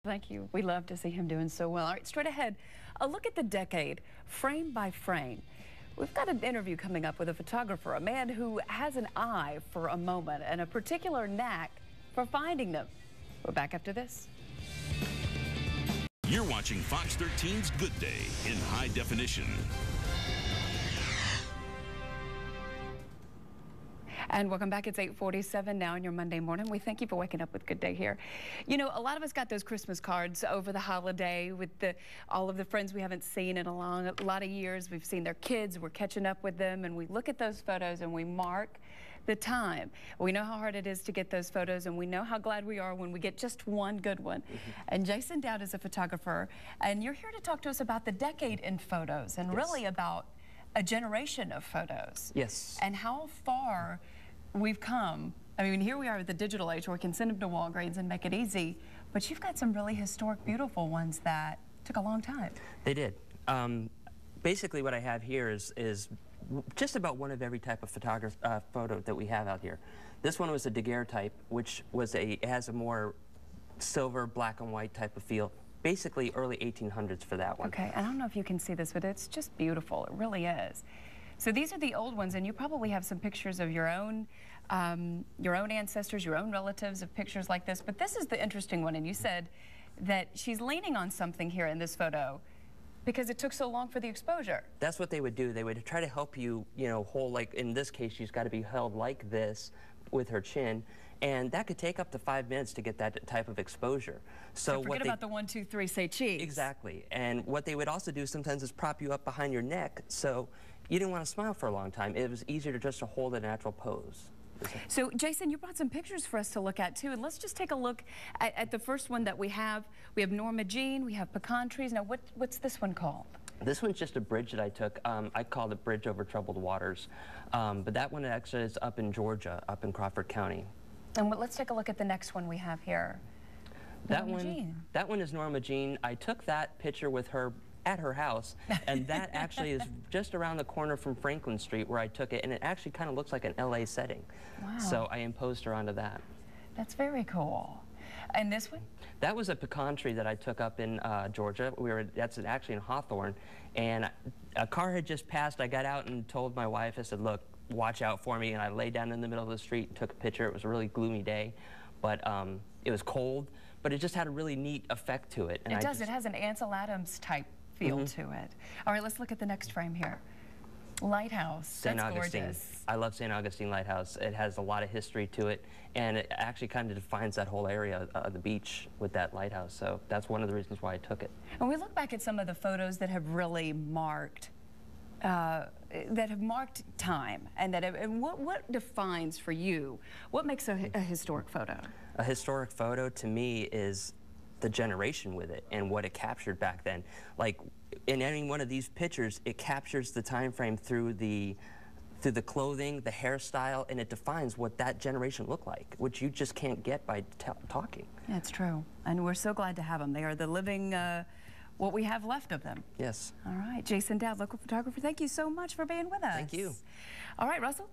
Thank you. We love to see him doing so well. All right, straight ahead, a look at the decade, frame by frame. We've got an interview coming up with a photographer, a man who has an eye for a moment and a particular knack for finding them. We're back after this. You're watching Fox 13's Good Day in high definition. And welcome back. It's 8:47 now on your Monday morning. We thank you for waking up with Good Day here. You know, a lot of us got those Christmas cards over the holiday with all of the friends we haven't seen in a lot of years. We've seen their kids. We're catching up with them. And we look at those photos and we mark the time. We know how hard it is to get those photos, and we know how glad we are when we get just one good one. And Jason Dowd is a photographer, and you're here to talk to us about the decade in photos and really about a generation of photos. Yes. And how far we've come. I mean, here we are at the digital age where we can send them to Walgreens and make it easy, but you've got some really historic, beautiful ones that took a long time. They did. Basically what I have here is just about one of every type of photo that we have out here. This one was a daguerreotype, which was it has a more silver, black and white type of feel. Basically early 1800s for that one. Okay, I don't know if you can see this, but it's just beautiful. It really is. So these are the old ones, and you probably have some pictures of your own ancestors, your own relatives of pictures like this. But this is the interesting one, and you said that she's leaning on something here in this photo because it took so long for the exposure. That's what they would do. They would try to help you, hold, like in this case, she's got to be held like this with her chin. And that could take up to 5 minutes to get that type of exposure. So forget about the 1, 2, 3, say cheese. Exactly. And what they would also do sometimes is prop you up behind your neck, so you didn't want to smile for a long time. It was easier to just hold a natural pose. So Jason, you brought some pictures for us to look at too, and let's just take a look at the first one that we have. We have Norma Jean, we have pecan trees. Now what's this one called? This one's just a bridge that I took. I called it Bridge Over Troubled Waters. But that one actually is up in Georgia, up in Crawford County. And let's take a look at the next one we have here. That one is Norma Jean. I took that picture with her at her house, and that actually is just around the corner from Franklin Street where I took it, and it actually kind of looks like an LA setting. Wow. So I imposed her onto that. That's very cool. And this one? That was a pecan tree that I took up in Georgia. That's actually in Hawthorne, and a car had just passed. I got out and told my wife, I said, look, watch out for me, and I lay down in the middle of the street and took a picture. It was a really gloomy day, but it was cold, but it just had a really neat effect to it. And it does. It has an Ansel Adams type feel to it. All right, let's look at the next frame here. Lighthouse. St. Augustine. Gorgeous. I love St. Augustine Lighthouse. It has a lot of history to it, and it actually kind of defines that whole area of the beach with that lighthouse. So that's one of the reasons why I took it. When we look back at some of the photos that have really marked time, and what defines for you, what makes a historic photo? A historic photo to me is the generation with it and what it captured back then. Like in any one of these pictures, it captures the time frame through the clothing, the hairstyle, and it defines what that generation looked like, which you just can't get by talking. That's true, and we're so glad to have them. They are the living what we have left of them. Yes. All right, Jason Dowd, local photographer, thank you so much for being with us. Thank you. All right, Russell.